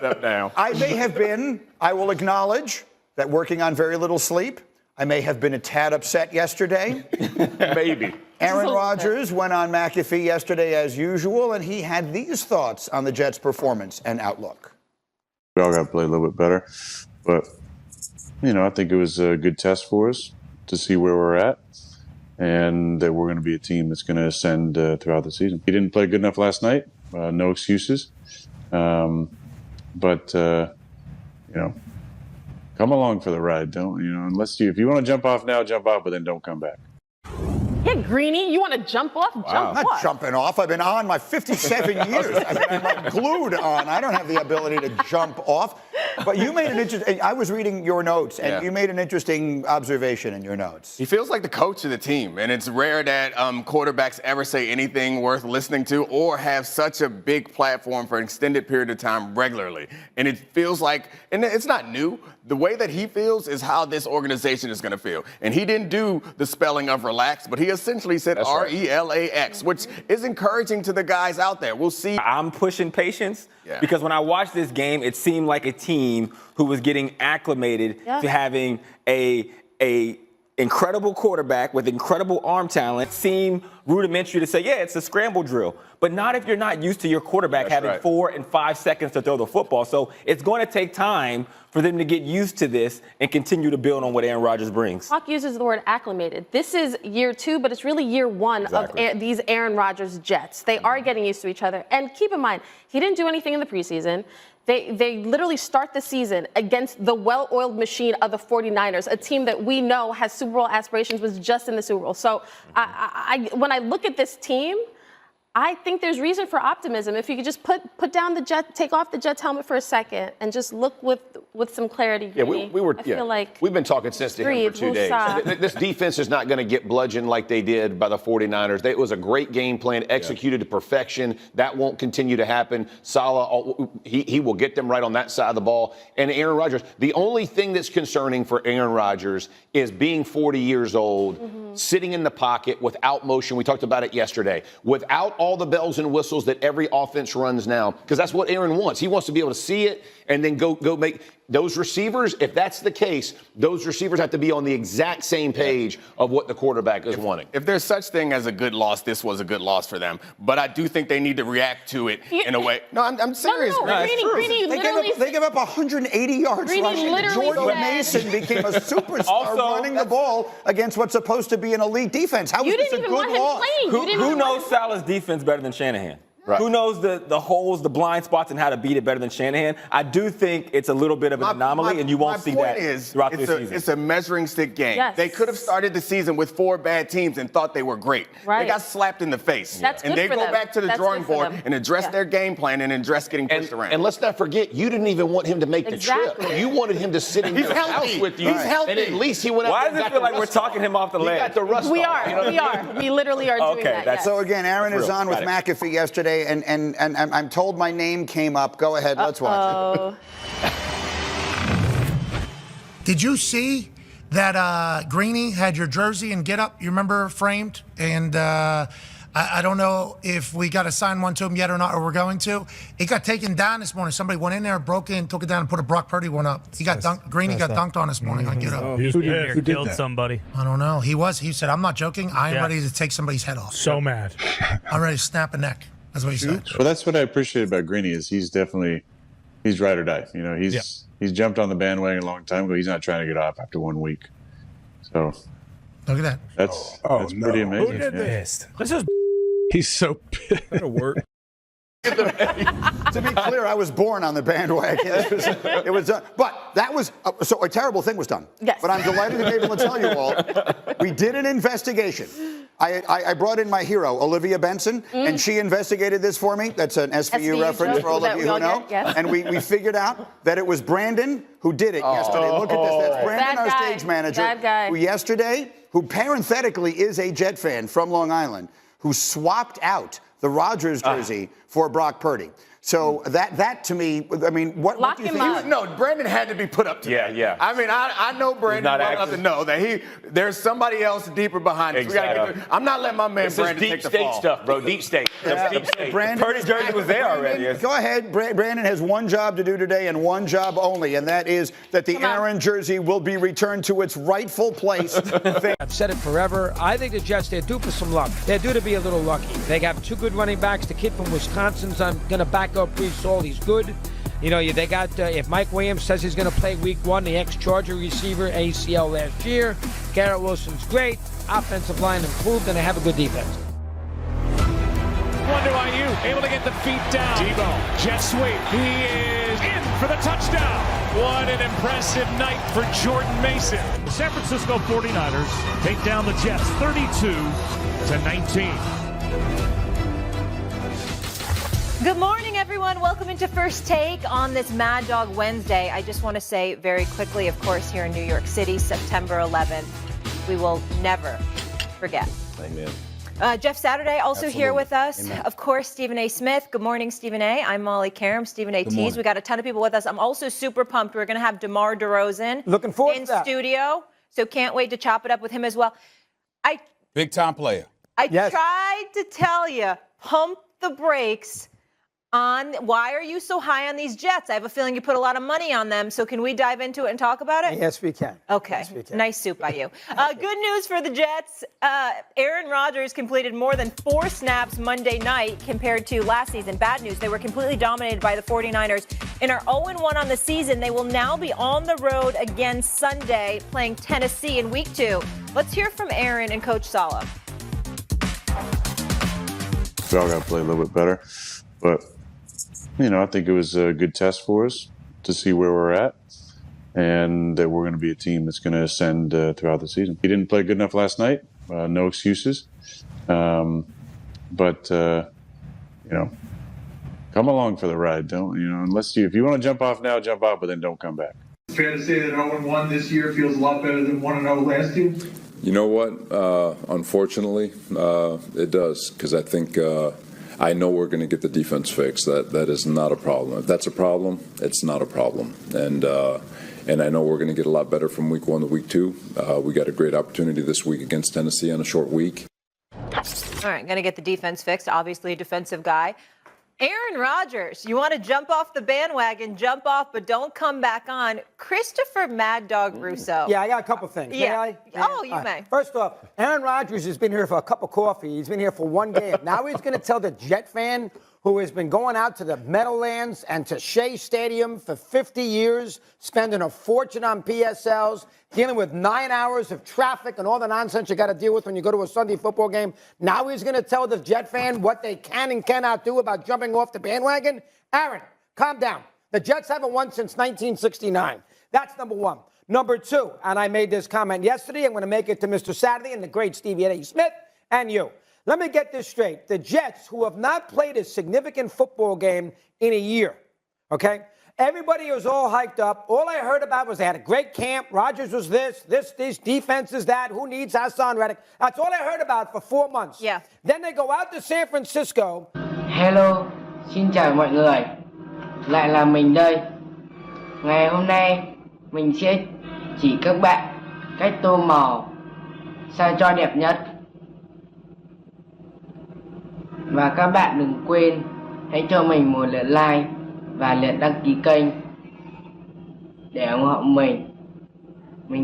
step down. I may have been, I will acknowledge, that working on very little sleep, I may have been a tad upset yesterday. Maybe. Aaron Rodgers went on McAfee yesterday as usual, and he had these thoughts on the Jets' performance and outlook. We all got to play a little bit better. But, I think it was a good test for us to see where we're at and that we're going to be a team that's going to ascend throughout the season. He didn't play good enough last night. No excuses. But come along for the ride. Don't, if you want to jump off now, jump off, but then don't come back. Yeah, Greeny, you want to jump off? Jump I'm not jumping off. I've been on my 57 years. I'm like glued on. I don't have the ability to jump off. But you made an interesting, I was reading your notes, and you made an interesting observation in your notes. He feels like the coach of the team, and it's rare that quarterbacks ever say anything worth listening to or have such a big platform for an extended period of time regularly. And it feels like, and it's not new, the way that he feels is how this organization is going to feel. And he didn't do the spelling of relax, but he essentially said RELAX, which is encouraging to the guys out there. We'll see. I'm pushing patience because when I watched this game, it seemed like a team who was getting acclimated to having a incredible quarterback with incredible arm talent. Seemed rudimentary to say, it's a scramble drill, but not if you're not used to your quarterback having 4 and 5 seconds to throw the football. So it's going to take time for them to get used to this and continue to build on what Aaron Rodgers brings. Hawk uses the word acclimated. This is year 2, but it's really year 1 of these Aaron Rodgers Jets. They are getting used to each other. And keep in mind, he didn't do anything in the preseason. They literally start the season against the well-oiled machine of the 49ers, a team that we know has Super Bowl aspirations, was just in the Super Bowl. So when I look at this team, I think there's reason for optimism. If you could just put down the Jet, take off the Jets helmet for a second, and just look with some clarity. Yeah, we were. I feel like we've been talking sense to him for 2 days. This defense is not going to get bludgeoned like they did by the 49ers. It was a great game plan, executed to perfection. That won't continue to happen. Salah, he will get them right on that side of the ball. And Aaron Rodgers, the only thing that's concerning for Aaron Rodgers is being 40 years old, sitting in the pocket without motion. We talked about it yesterday. Without all the bells and whistles that every offense runs now, because that's what Aaron wants. He wants to be able to see it and then go make those receivers. If that's the case, those receivers have to be on the exact same page of what the quarterback is wanting. If there's such thing as a good loss, this was a good loss for them. But I do think they need to react to it in a way. No, I'm serious. They gave up 180 yards rushing. Jordan Mason became a superstar running the ball against what's supposed to be an elite defense. How is this a good loss? Who knows Salah's defense better than Shanahan? Right. Who knows the holes, the blind spots, and how to beat it better than Shanahan? I do think it's a little bit of an anomaly, and you won't see that throughout the season. It's a measuring stick game. Yes. They could have started the season with 4 bad teams and thought they were great. Right. They got slapped in the face. That's and good they for go them. back to the drawing board and address their game plan and address getting pushed around. And let's not forget, you didn't even want him to make the trip. You wanted him to sit in your house with you. He's healthy. And at least he went out. Why does it feel like we're talking him off the ledge? He got the rust off. We are. We literally are doing that. Yes. So again, Aaron is on with McAfee yesterday, and I'm told my name came up. Go ahead, let's watch it. Did you see that Greeny had your jersey and get up, you remember, framed? And I don't know if we got to sign one to him yet or not, or we're going to. It got taken down this morning. Somebody went in there, broke in, took it down, and put a Brock Purdy one up. He got dunked. Greeny got dunked on this morning on Get Up. Who killed somebody? I don't know. He said, I'm not joking. I'm ready to take somebody's head off. So mad. I'm ready to snap a neck. That's what he said. Well, that's what I appreciate about Greeny is he's ride or die. He's jumped on the bandwagon a long time ago. He's not trying to get off after 1 week. So look at that. That's pretty amazing. Who did this? This is He's so pissed. That'll work. To be clear, I was born on the bandwagon. It was done. But that was, so a terrible thing was done. Yes. But I'm delighted to be able to tell you all, we did an investigation. I brought in my hero, Olivia Benson, and she investigated this for me. That's an SVU reference for all of you who know. Yes. And we figured out that it was Brandon who did it yesterday. Look at this. That's Brandon, our stage manager, who yesterday, who parenthetically is a Jet fan from Long Island, who swapped out the Rodgers jersey for Brock Purdy. So that to me, I mean, what Lock do you him think? up. No, Brandon had to be put up to that. Yeah. I mean, I know Brandon not well enough active. to know that there's somebody else deeper behind us. Exactly. I'm not letting my man This is Brandon deep take the state fall. stuff, bro. Deep state. Deep state. Brandon, Purdy's jersey was there already. Yes. Go ahead. Brandon has one job to do today and one job only, and that is that the Aaron jersey will be returned to its rightful place. I've said it forever. I think the Jets, they're due for some luck. They're due to be a little lucky. They have two good running backs. The kid from Wisconsin's I'm going to back up Brees Hall. He's good. You know, they got, if Mike Williams says he's going to play week 1, the ex-Charger receiver, ACL last year. Garrett Wilson's great. Offensive line improved, and they have a good defense. One to IU, able to get the feet down. Debo, jet sweep. He is in for the touchdown. What an impressive night for Jordan Mason. The San Francisco 49ers take down the Jets 32-19. Good morning, everyone. Welcome into First Take on this Mad Dog Wednesday. I just want to say very quickly, of course, here in New York City, September 11th, we will never forget. Amen. Jeff Saturday also here with us. Amen. Of course, Stephen A. Smith. Good morning, Stephen A. I'm Molly Karam, Stephen A. Tees. We got a ton of people with us. I'm also super pumped. We're going to have DeMar DeRozan Looking forward in to that. studio, so can't wait to chop it up with him as well. Big time player. I tried to tell you, pump the brakes on why are you so high on these Jets? I have a feeling you put a lot of money on them. So can we dive into it and talk about it? Yes, we can. Okay. Yes, we can. Nice suit by you. Good news for the Jets. Aaron Rodgers completed more than 4 snaps Monday night compared to last season. Bad news. They were completely dominated by the 49ers and are 0-1 on the season. They will now be on the road again Sunday playing Tennessee in week 2. Let's hear from Aaron and Coach Saleh. We all got to play a little bit better. But, you know, I think it was a good test for us to see where we're at and that we're going to be a team that's going to ascend throughout the season. He didn't play good enough last night. No excuses. But, you know, come along for the ride. Don't, you know, if you want to jump off now, jump off, but then don't come back. It's fair to say that 0-1 this year feels a lot better than 1-0 last year? You know what? Unfortunately, it does, because I think I know we're going to get the defense fixed. That is not a problem. If that's a problem, it's not a problem. And I know we're going to get a lot better from week 1 to week 2. We got a great opportunity this week against Tennessee on a short week. All right, going to get the defense fixed. Obviously, a defensive guy. Aaron Rodgers, you want to jump off the bandwagon, jump off, but don't come back on. Christopher Mad Dog Russo. Yeah, I got a couple things. Yeah. May I? You may. First off, Aaron Rodgers has been here for a cup of coffee. He's been here for one game. Now he's going to tell the Jet fan who has been going out to the Meadowlands and to Shea Stadium for 50 years, spending a fortune on PSLs, dealing with 9 hours of traffic and all the nonsense you got to deal with when you go to a Sunday football game. Now he's going to tell the Jet fan what they can and cannot do about jumping off the bandwagon. Aaron, calm down. The Jets haven't won since 1969. That's number one. Number two, and I made this comment yesterday, I'm going to make it to Mr. Saturday and the great Stevie A. Smith and you. Let me get this straight. The Jets, who have not played a significant football game in a year, okay? Everybody was all hyped up. All I heard about was they had a great camp. Rodgers was this defense is that. Who needs Hassan Reddick? That's all I heard about for 4 months. Yeah. Then they go out to San Francisco. Hello, xin chào mọi người. Lại là mình đây. Ngày hôm nay mình sẽ chỉ các bạn cách tô màu sao cho đẹp nhất. Và các bạn đừng quên hãy cho mình một lượt like và lượt đăng ký kênh để ủng hộ mình.